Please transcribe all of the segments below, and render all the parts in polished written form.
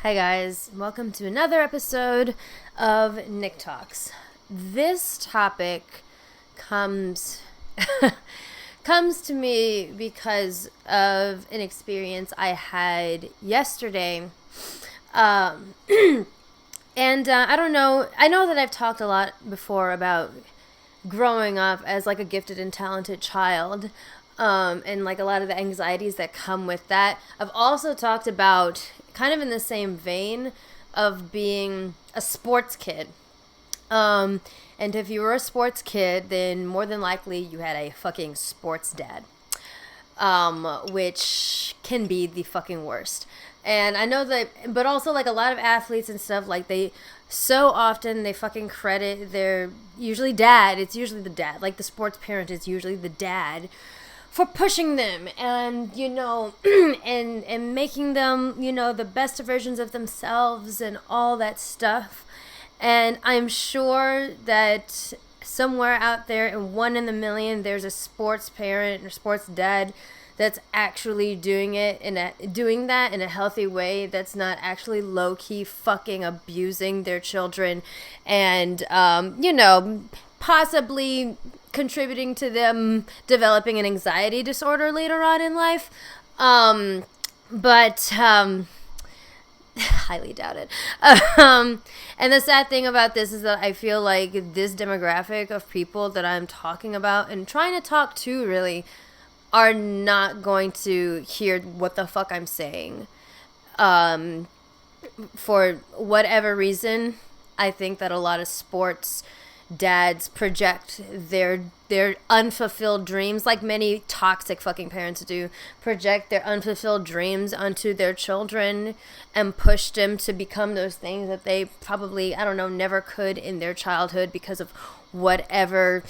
Hi guys, welcome to another episode of NICTALKS. This topic comes to me because of an experience I had yesterday. I don't know, I know that I've talked a lot before about growing up as like a gifted and talented child. And like a lot of the anxieties that come with that. I've also talked about, kind of in the same vein, of being a sports kid. And if you were a sports kid, then more than likely you had a fucking sports dad. Which can be the fucking worst. And I know that, but also like a lot of athletes and stuff, like so often they fucking credit their, usually dad, it's usually the dad, like the sports parent is usually the dad, for pushing them and, you know, and making them, you know, the best versions of themselves and all that stuff. And I'm sure that somewhere out there in 1 in a million, there's a sports parent or sports dad that's actually doing that in a healthy way, that's not actually low-key fucking abusing their children and, you know, possibly contributing to them developing an anxiety disorder later on in life. But highly doubt it. And the sad thing about this is that I feel like this demographic of people that I'm talking about and trying to talk to really are not going to hear what the fuck I'm saying. For whatever reason, I think that a lot of sports dads project their unfulfilled dreams, like many toxic fucking parents do, project their unfulfilled dreams onto their children and push them to become those things that they probably, I don't know, never could in their childhood because of whatever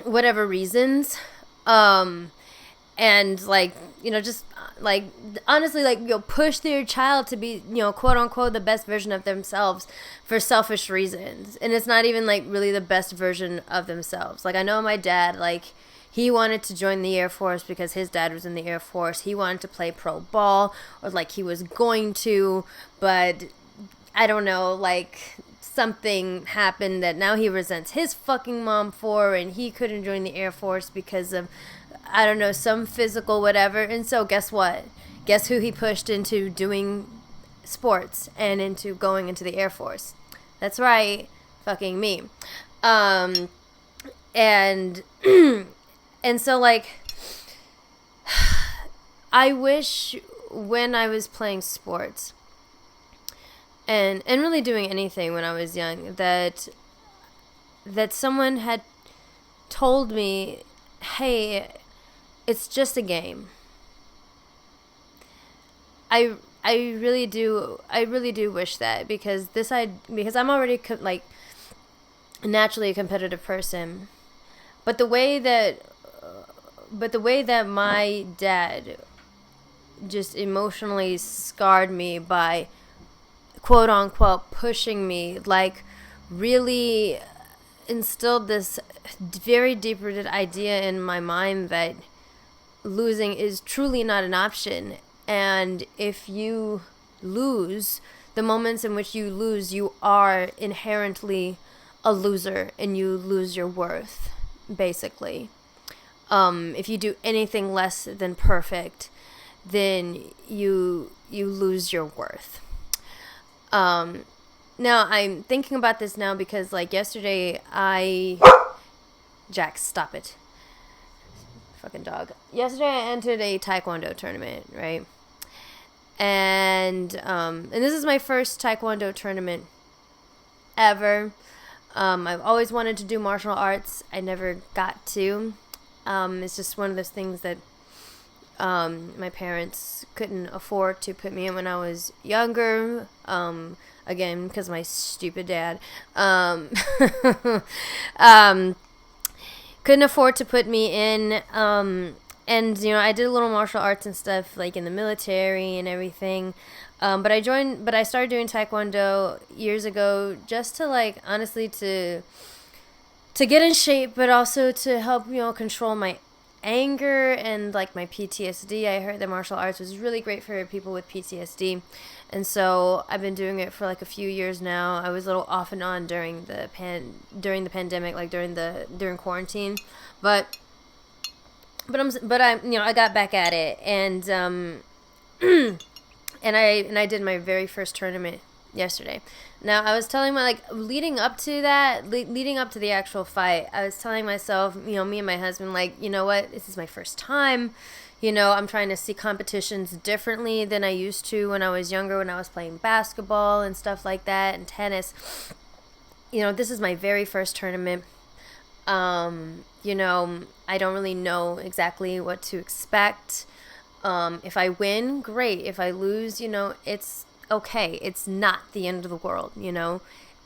reasons. And like, you know, just like honestly, like, you know, push their child to be, you know, quote unquote the best version of themselves for selfish reasons. And it's not even like really the best version of themselves. Like, I know my dad, like, he wanted to join the Air Force because his dad was in the Air Force. He wanted to play pro ball, or like he was going to, but I don't know, like something happened that now he resents his fucking mom for, and he couldn't join the Air Force because of, I don't know, some physical whatever. And so guess what? Guess who he pushed into doing sports and into going into the Air Force? That's right, fucking me. And and so like I wish when I was playing sports and really doing anything when I was young that someone had told me, hey, it's just a game. I really do wish that, because I'm already like naturally a competitive person, but the way that my dad just emotionally scarred me by quote unquote pushing me, like really instilled this very deep-rooted idea in my mind that losing is truly not an option. And if you lose, the moments in which you lose, you are inherently a loser and you lose your worth, basically. If you do anything less than perfect, then you lose your worth. Now I'm thinking about this now because, like, yesterday Jack, stop it. Fucking dog. Yesterday I entered a taekwondo tournament, right? And this is my first taekwondo tournament ever. I've always wanted to do martial arts. I never got to. It's just one of those things that my parents couldn't afford to put me in when I was younger. Again, because of my stupid dad. Couldn't afford to put me in. And, you know, I did a little martial arts and stuff, like in the military and everything. But I started doing taekwondo years ago just to, like, honestly, to get in shape, but also to help, you know, control my anger and like my PTSD. I heard that martial arts was really great for people with PTSD. And so I've been doing it for like a few years now. I was a little off and on during the pandemic, like during quarantine. But I I got back at it, and and I did my very first tournament yesterday. Now, I was telling leading up to the actual fight, I was telling myself, me and my husband, like, you know what, this is my first time. I'm trying to see competitions differently than I used to when I was younger, when I was playing basketball and stuff like that, and tennis. This is my very first tournament. I don't really know exactly what to expect. If I win, great. If I lose, it's okay. It's not the end of the world,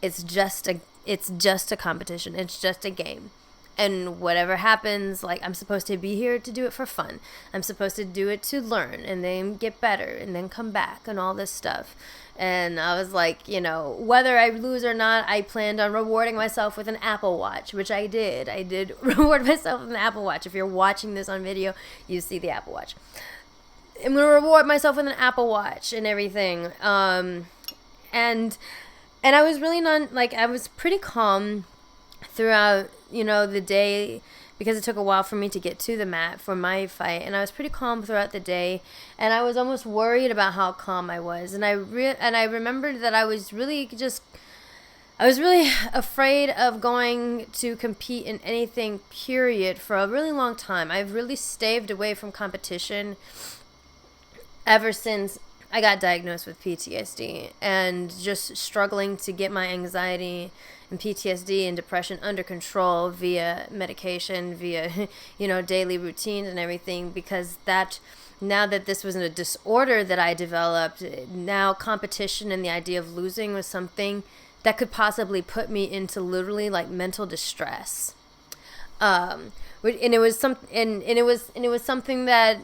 It's just a competition. It's just a game. And whatever happens, like, I'm supposed to be here to do it for fun. I'm supposed to do it to learn and then get better and then come back and all this stuff. And I was like, whether I lose or not, I planned on rewarding myself with an Apple Watch, which I did. I did reward myself with an Apple Watch. If you're watching this on video, you see the Apple Watch. I'm going to reward myself with an Apple Watch and everything. And I was really I was pretty calm throughout, the day, because it took a while for me to get to the mat for my fight, and I was pretty calm throughout the day, and I was almost worried about how calm I was, and I remembered that I was really afraid of going to compete in anything, period, for a really long time. I've really staved away from competition ever since I got diagnosed with PTSD, and just struggling to get my anxiety and PTSD and depression under control via medication, via, daily routines and everything, because now that this was a disorder that I developed, now competition and the idea of losing was something that could possibly put me into literally like mental distress. And it was something that,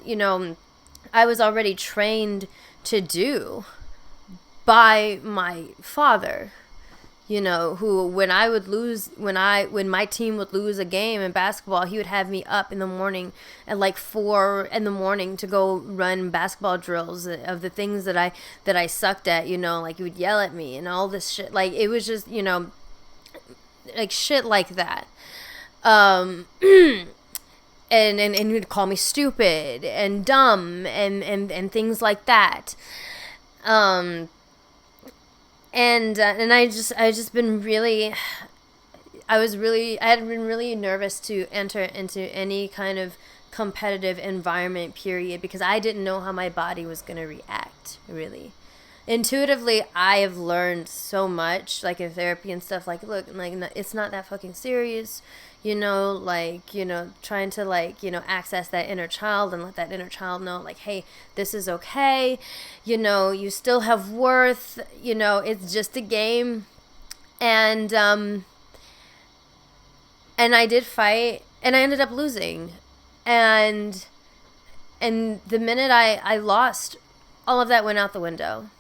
I was already trained to do by my father, who when my team would lose a game in basketball, he would have me up in the morning at like 4 a.m. to go run basketball drills of the things that I sucked at, like he would yell at me and all this shit. Like, it was just, like shit like that. And he would call me stupid and dumb and things like that. And I had been really nervous to enter into any kind of competitive environment, period, because I didn't know how my body was going to react, really. Intuitively, I have learned so much, like in therapy and stuff, like, look, like, it's not that fucking serious, trying to, access that inner child and let that inner child know, like, hey, this is okay, you still have worth, it's just a game. And I did fight, and I ended up losing. And the minute I lost, all of that went out the window.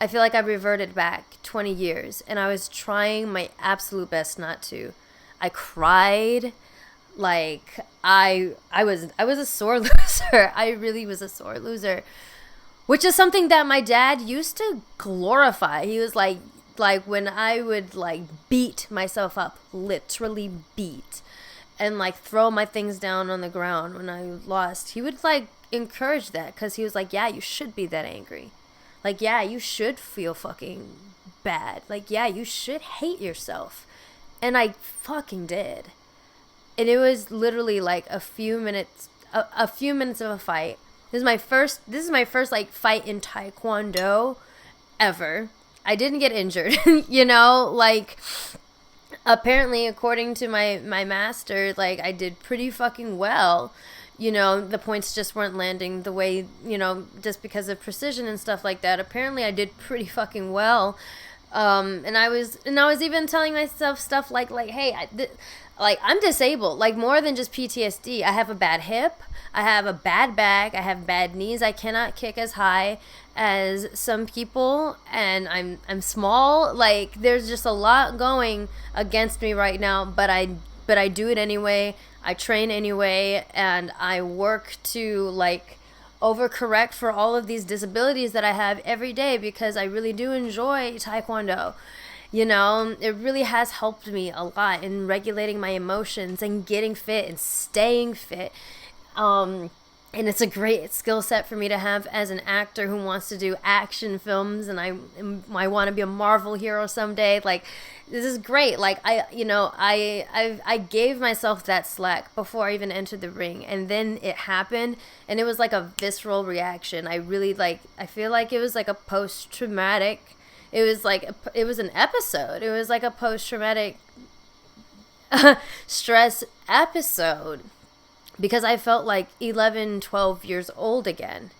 I feel like I reverted back 20 years, and I was trying my absolute best not to. I cried, like I was a sore loser. I really was a sore loser, which is something that my dad used to glorify. He was like when I would like beat myself up, literally beat, and like throw my things down on the ground when I lost, he would like encourage that, because he was like, yeah, you should be that angry. Like, yeah, you should feel fucking bad. Like, yeah, you should hate yourself. And I fucking did. And it was literally like a few minutes of a fight. This is my first like fight in Taekwondo ever. I didn't get injured, like, apparently, according to my master, like, I did pretty fucking well. The points just weren't landing the way, just because of precision and stuff like that. Apparently I did pretty fucking well. And I was even telling myself stuff like, hey, I'm disabled, like, more than just PTSD. I have a bad hip, I have a bad back, I have bad knees, I cannot kick as high as some people, and I'm small. Like, there's just a lot going against me right now, but but I do it anyway. I train anyway, and I work to like overcorrect for all of these disabilities that I have every day because I really do enjoy Taekwondo. You know, it really has helped me a lot in regulating my emotions and getting fit and staying fit. And it's a great skill set for me to have as an actor who wants to do action films, and I want to be a Marvel hero someday. Like, this is great. Like, I gave myself that slack before I even entered the ring, and then it happened, and it was like a visceral reaction. I feel like it was like a post-traumatic, it was an episode. It was like a post-traumatic stress episode. Because I felt like 11, 12 years old again.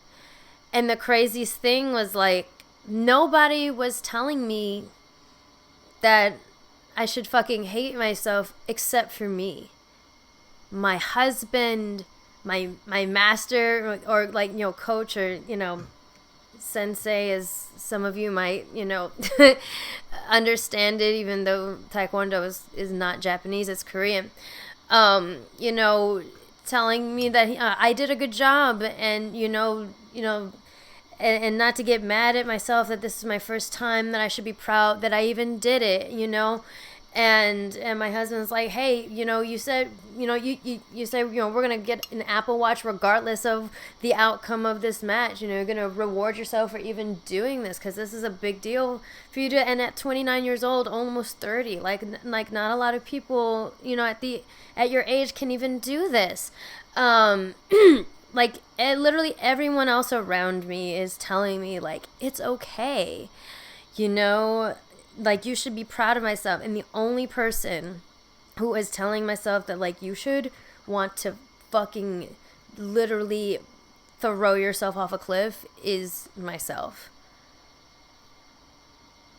And the craziest thing was like, nobody was telling me that I should fucking hate myself except for me. My husband, my master, or like, you know, coach, or, you know, sensei, as some of you might, you know, understand it, even though Taekwondo is not Japanese, it's Korean. You know, telling me that I did a good job, and and not to get mad at myself that this is my first time, that I should be proud that I even did it, you know. And my husband's like, hey, you know, you said, you said, you know, we're gonna get an Apple Watch regardless of the outcome of this match. You know, you're gonna reward yourself for even doing this, because this is a big deal for you to. And at 29 years old, almost 30, like not a lot of people, you know, at your age can even do this. Like, literally everyone else around me is telling me, like, it's okay, you know. Like, you should be proud of myself. And the only person who is telling myself that, like, you should want to fucking literally throw yourself off a cliff is myself.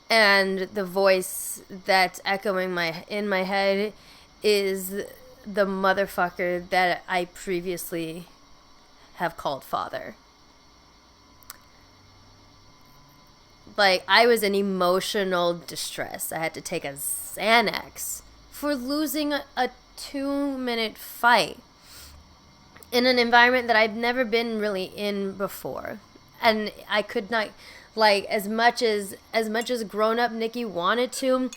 And the voice that's echoing in my head is the motherfucker that I previously have called father. Like, I was in emotional distress. I had to take a Xanax for losing a 2-minute fight in an environment that I'd never been really in before. And I could not, like, as much as grown-up Nikki wanted to,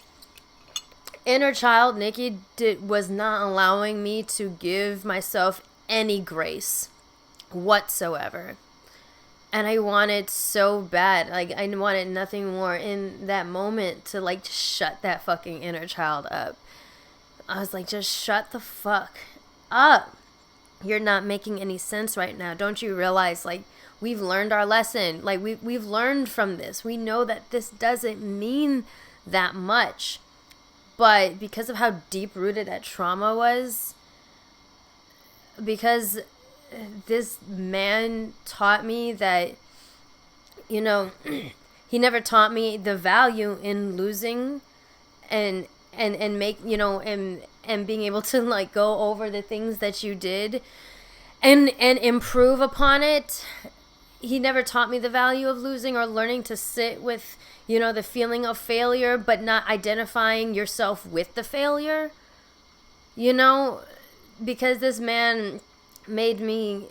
inner child Nikki was not allowing me to give myself any grace whatsoever. And I wanted so bad, like, I wanted nothing more in that moment to, like, just shut that fucking inner child up. I was like, just shut the fuck up. You're not making any sense right now. Don't you realize, like, we've learned our lesson. Like, we've learned from this. We know that this doesn't mean that much. But because of how deep-rooted that trauma was, because this man taught me that, you know, he never taught me the value in losing and make, you know, and being able to, like, go over the things that you did and improve upon it. He never taught me the value of losing or learning to sit with, you know, the feeling of failure, but not identifying yourself with the failure, you know, because this man made me,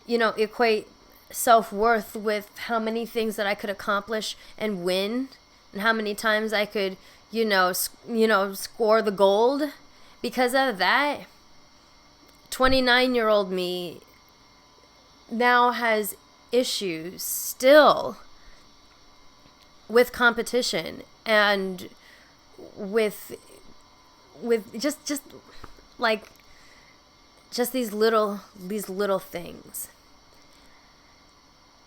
you know, equate self-worth with how many things that I could accomplish and win, and how many times I could, you know, score the gold. Because of that, 29-year-old me now has issues still with competition and with just like just these little things.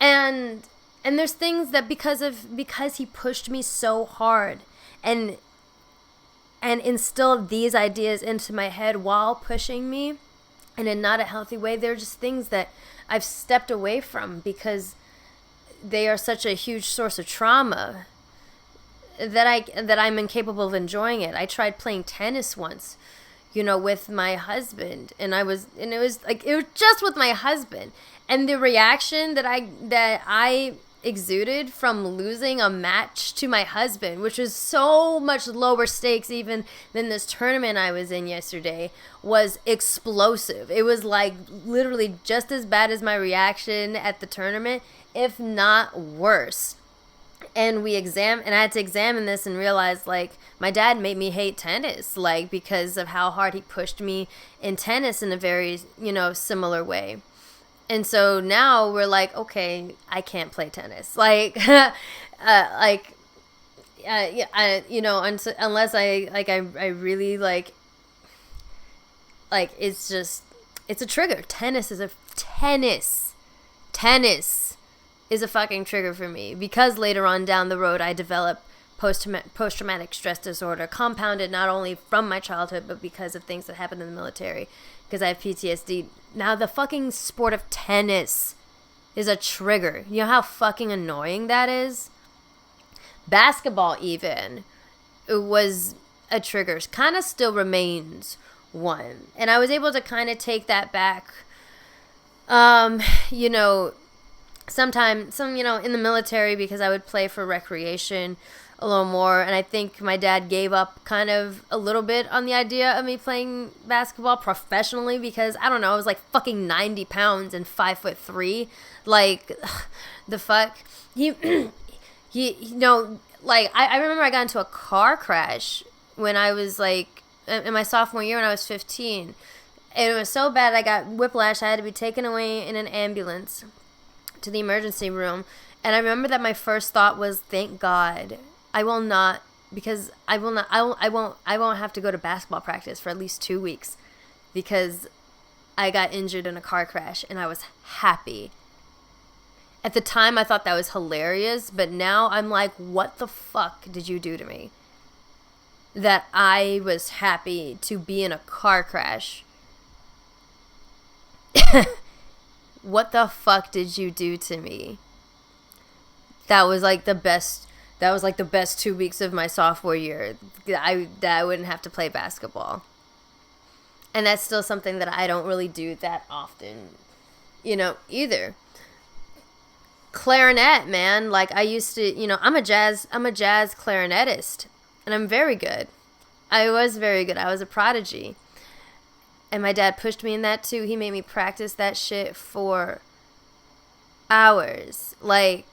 And there's things that because he pushed me so hard and instilled these ideas into my head while pushing me, and in not a healthy way, they're just things that I've stepped away from because they are such a huge source of trauma that I'm incapable of enjoying it. I tried playing tennis once, you know, with my husband, and it was just with my husband, and the reaction that I exuded from losing a match to my husband, which was so much lower stakes even than this tournament I was in yesterday, was explosive. It was like literally just as bad as my reaction at the tournament, if not worse. And I had to examine this and realize, like, my dad made me hate tennis, like, because of how hard he pushed me in tennis in a very, similar way. And so now we're like, okay, I can't play tennis. Like, unless I really like, it's a trigger. Tennis is a fucking trigger for me, because later on down the road I developed post-traumatic stress disorder, compounded not only from my childhood but because of things that happened in the military, because I have PTSD. Now the fucking sport of tennis is a trigger. You know how fucking annoying that is? Basketball even, it was a trigger, kind of still remains one. And I was able to kind of take that back, sometimes, in the military, because I would play for recreation a little more. And I think my dad gave up kind of a little bit on the idea of me playing basketball professionally, because, I don't know, I was like fucking 90 pounds and 5'3". Like, the fuck? I remember I got into a car crash when I was like, in my sophomore year when I was 15. And it was so bad I got whiplash. I had to be taken away in an ambulance to the emergency room. And I remember that my first thought was, thank God I won't have to go to basketball practice for at least 2 weeks, because I got injured in a car crash, and I was happy. At the time I thought that was hilarious, but now I'm like, what the fuck did you do to me that I was happy to be in a car crash? What the fuck did you do to me? That was like the best 2 weeks of my sophomore year. That I wouldn't have to play basketball. And that's still something that I don't really do that often, either. Clarinet, man. Like, I used to, I'm a jazz clarinetist, and I'm very good. I was very good. I was a prodigy. And my dad pushed me in that too. He made me practice that shit for hours. Like,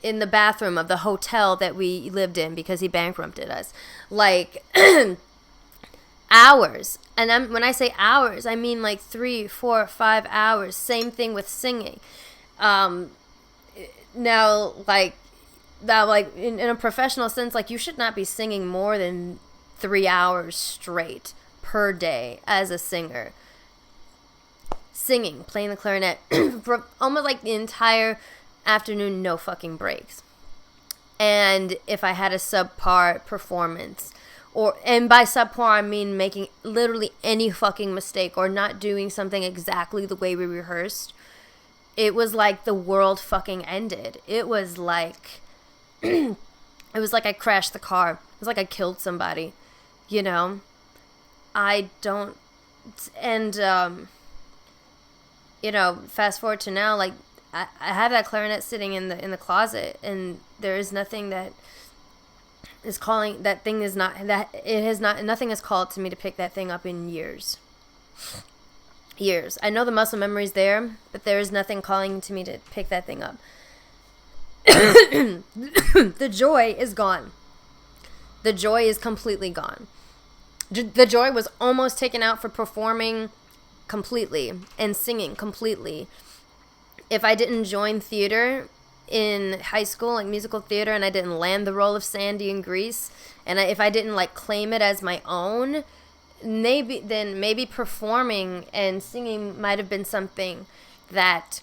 in the bathroom of the hotel that we lived in, because he bankrupted us. Like, hours. And when I say hours, I mean like 3, 4, 5 hours. Same thing with singing. Now, in a professional sense, like, you should not be singing more than 3 hours straight per day as a singer. Singing, playing the clarinet for almost like the entire afternoon, no fucking breaks. And if I had a subpar performance, and by subpar I mean making literally any fucking mistake or not doing something exactly the way we rehearsed, it was like the world fucking ended. It was like I crashed the car. It was like I killed somebody, fast forward to now, like, I have that clarinet sitting in the closet, and there is nothing that is calling, nothing has called to me to pick that thing up in years. I know the muscle memory's there, but there is nothing calling to me to pick that thing up. The joy is gone. The joy is completely gone. The joy was almost taken out for performing completely and singing completely. If I didn't join theater in high school, like musical theater, and I didn't land the role of Sandy in Grease, and if I didn't like claim it as my own, maybe performing and singing might have been something that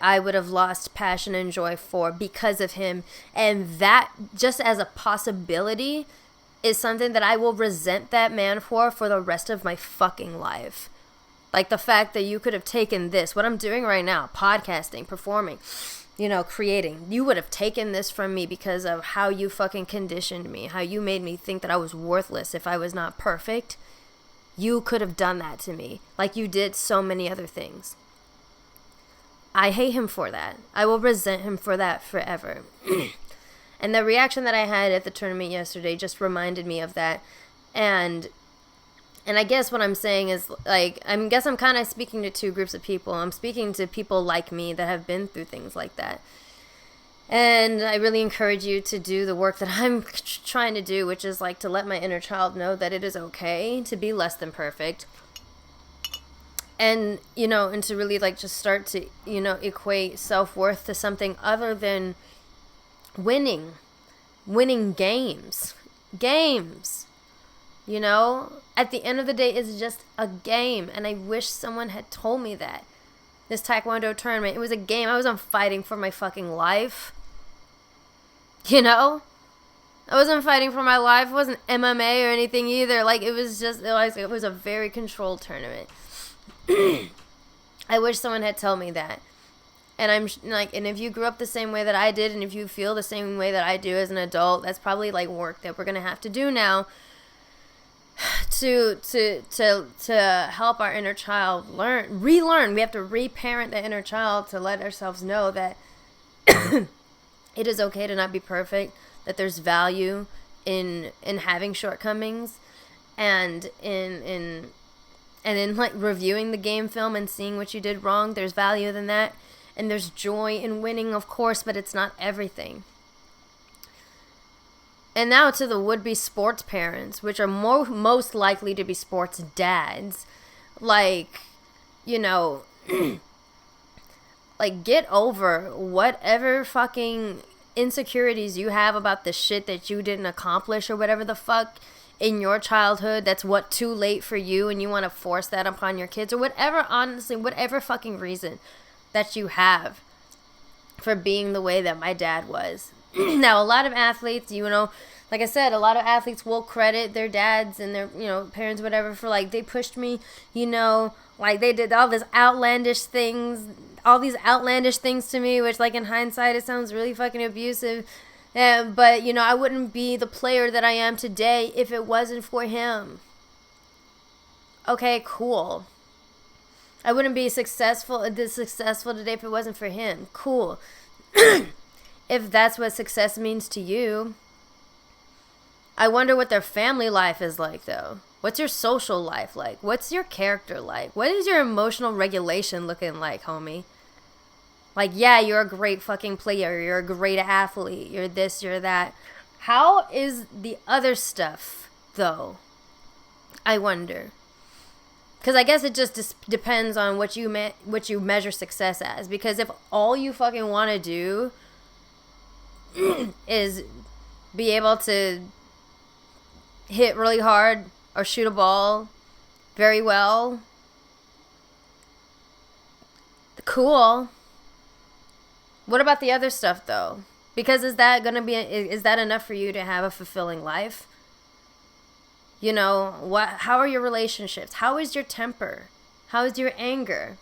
I would have lost passion and joy for because of him. And that, just as a possibility, is something that I will resent that man for the rest of my fucking life. Like, the fact that you could have taken this, what I'm doing right now, podcasting, performing, creating, you would have taken this from me because of how you fucking conditioned me, how you made me think that I was worthless if I was not perfect. You could have done that to me, like you did so many other things. I hate him for that. I will resent him for that forever. And the reaction that I had at the tournament yesterday just reminded me of that. And I guess what I'm saying is, like, I'm kind of speaking to two groups of people. I'm speaking to people like me that have been through things like that. And I really encourage you to do the work that I'm trying to do, which is, like, to let my inner child know that it is okay to be less than perfect. And, you know, and to really, like, just start to, you know, equate self-worth to something other than winning games, you know, at the end of the day, it's just a game. And I wish someone had told me that. This Taekwondo tournament, it was a game. I wasn't fighting for my fucking life. You know? I wasn't fighting for my life. It wasn't MMA or anything either. Like, it was a very controlled tournament. I wish someone had told me that. And I'm like, and if you grew up the same way that I did, and if you feel the same way that I do as an adult, that's probably, like, work that we're gonna have to do now to help our inner child relearn. We have to reparent the inner child to let ourselves know that it is okay to not be perfect, that there's value in having shortcomings, and in like reviewing the game film and seeing what you did wrong. There's value in that. And there's joy in winning, of course, but it's not everything. And now to the would-be sports parents, which are most likely to be sports dads. Like, you know, like, get over whatever fucking insecurities you have about the shit that you didn't accomplish or whatever the fuck in your childhood that's too late for you, and you want to force that upon your kids, or whatever, honestly, whatever fucking reason that you have for being the way that my dad was. Now, a lot of athletes, you know, like I said, a lot of athletes will credit their dads and their, you know, parents, whatever, for, like, they pushed me, you know, like, they did all these outlandish things to me, which, like, in hindsight, it sounds really fucking abusive. But, you know, I wouldn't be the player that I am today if it wasn't for him. Okay, cool. I wouldn't be this successful today if it wasn't for him. Cool. If that's what success means to you. I wonder what their family life is like, though. What's your social life like? What's your character like? What is your emotional regulation looking like, homie? Like, yeah, you're a great fucking player. You're a great athlete. You're this, you're that. How is the other stuff, though? I wonder. Because I guess it just depends on what you measure success as. Because if all you fucking want to do is be able to hit really hard or shoot a ball very well, cool. What about the other stuff, though? Because is that enough for you to have a fulfilling life? You know, how are your relationships? How is your temper? How is your anger?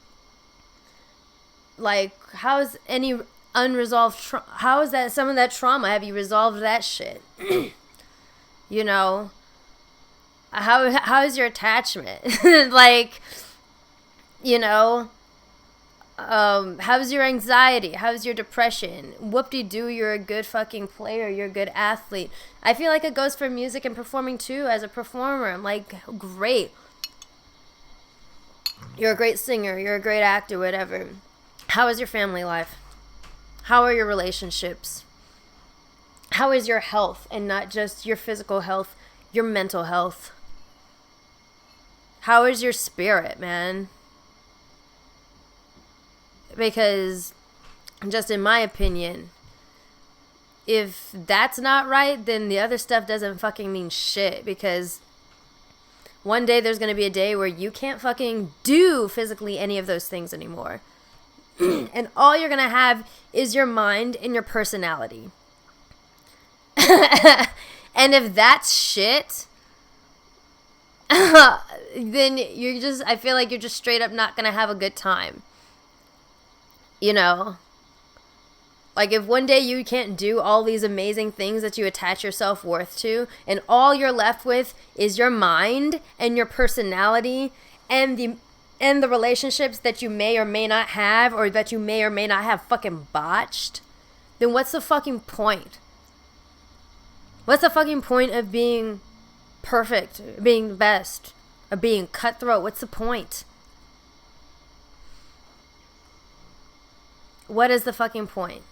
Like, how is any unresolved how is that some of that trauma? Have you resolved that shit? You know, how is your attachment? Like, you know, how's your anxiety? How's your depression? Whoop-de-doo, you're a good fucking player. You're a good athlete. I feel like it goes for music and performing too. As a performer, I'm like, great. You're a great singer. You're a great actor, whatever. How is your family life? How are your relationships? How is your health? And not just your physical health, your mental health. How is your spirit, man? Because, just in my opinion, if that's not right, then the other stuff doesn't fucking mean shit. Because one day there's going to be a day where you can't fucking do physically any of those things anymore. And all you're going to have is your mind and your personality. And if that's shit, then I feel like you're just straight up not going to have a good time. You know, like if one day you can't do all these amazing things that you attach your self-worth to, and all you're left with is your mind and your personality and end the relationships that you may or may not have, or that you may or may not have fucking botched, then what's the fucking point? What's the fucking point of being perfect, being the best, or being cutthroat? What's the point? What is the fucking point?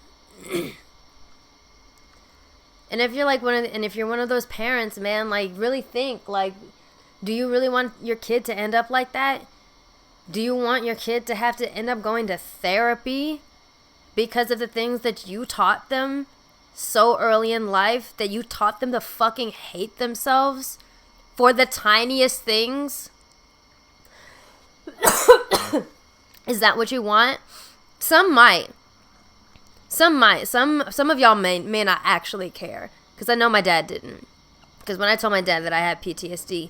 And if you're like if you're one of those parents, man, like really think, like, do you really want your kid to end up like that? Do you want your kid to have to end up going to therapy because of the things that you taught them so early in life, that you taught them to fucking hate themselves for the tiniest things? Is that what you want? Some might. Some of y'all may not actually care. Because I know my dad didn't. Because when I told my dad that I had PTSD,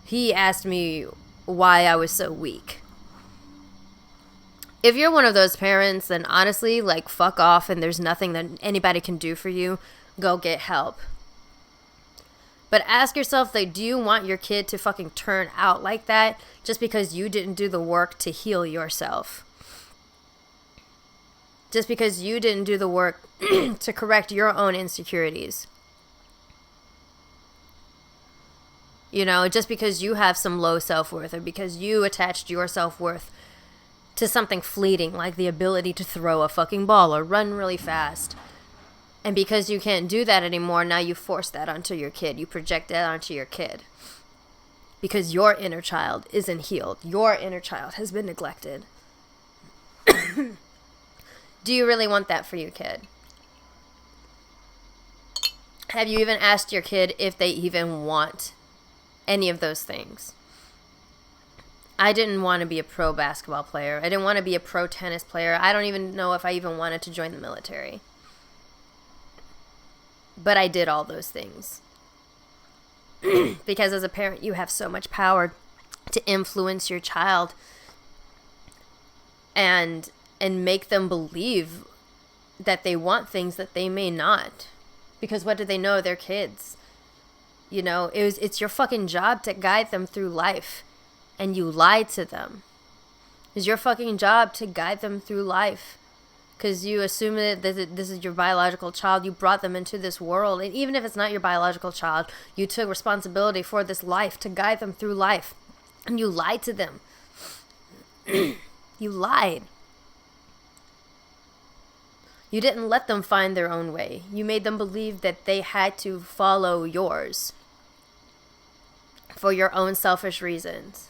he asked me why I was so weak. If you're one of those parents, then honestly, like, fuck off, and there's nothing that anybody can do for you. Go get help. But ask yourself, like, do you want your kid to fucking turn out like that just because you didn't do the work to heal yourself? Just because you didn't do the work to correct your own insecurities? You know, just because you have some low self-worth, or because you attached your self-worth to something fleeting, like the ability to throw a fucking ball or run really fast. And because you can't do that anymore, now you force that onto your kid. You project that onto your kid. Because your inner child isn't healed. Your inner child has been neglected. Do you really want that for your kid? Have you even asked your kid if they even want any of those things? I didn't want to be a pro basketball player. I didn't want to be a pro tennis player. I don't even know if I even wanted to join the military. But I did all those things. Because as a parent, you have so much power to influence your child and make them believe that they want things that they may not. Because what do they know? They're kids. You know, it's your fucking job to guide them through life. And you lied to them. It's your fucking job to guide them through life. Because you assume that this is your biological child. You brought them into this world. And even if it's not your biological child, you took responsibility for this life to guide them through life. And you lied to them. You lied. You didn't let them find their own way. You made them believe that they had to follow yours for your own selfish reasons.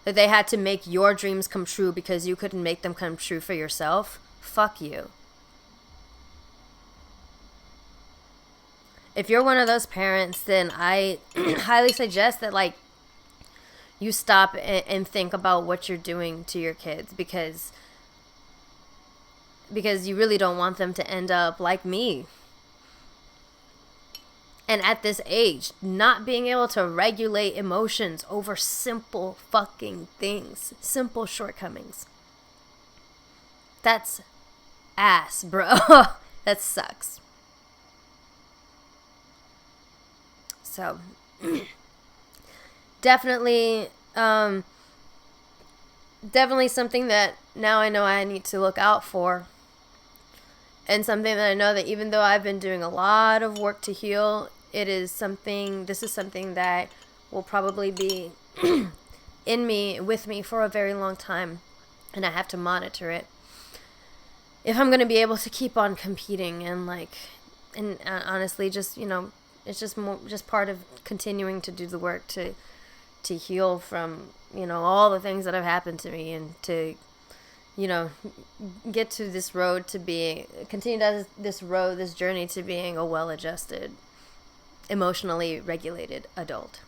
That they had to make your dreams come true because you couldn't make them come true for yourself. Fuck you. If you're one of those parents, then I highly suggest that, like, you stop and think about what you're doing to your kids, because you really don't want them to end up like me. And at this age, not being able to regulate emotions over simple fucking things. Simple shortcomings. That's ass, bro. That sucks. So, definitely something that now I know I need to look out for. And something that I know that even though I've been doing a lot of work to heal, this is something that will probably be with me for a very long time. And I have to monitor it. If I'm going to be able to keep on competing and honestly, just, you know, it's just part of continuing to do the work to heal from, you know, all the things that have happened to me, and to, you know, get to this road to continue down this journey to being a well-adjusted, emotionally regulated adult.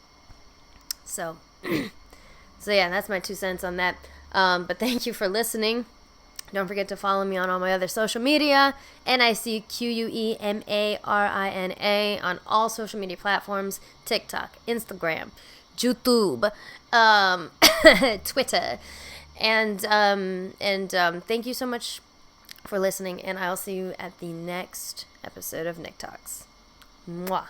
So yeah, that's my 2 cents on that. But thank you for listening. Don't forget to follow me on all my other social media, NICQUEMARINA, on all social media platforms: TikTok, Instagram, YouTube, Twitter. And thank you so much for listening, and I'll see you at the next episode of NICTALKS. Mwah.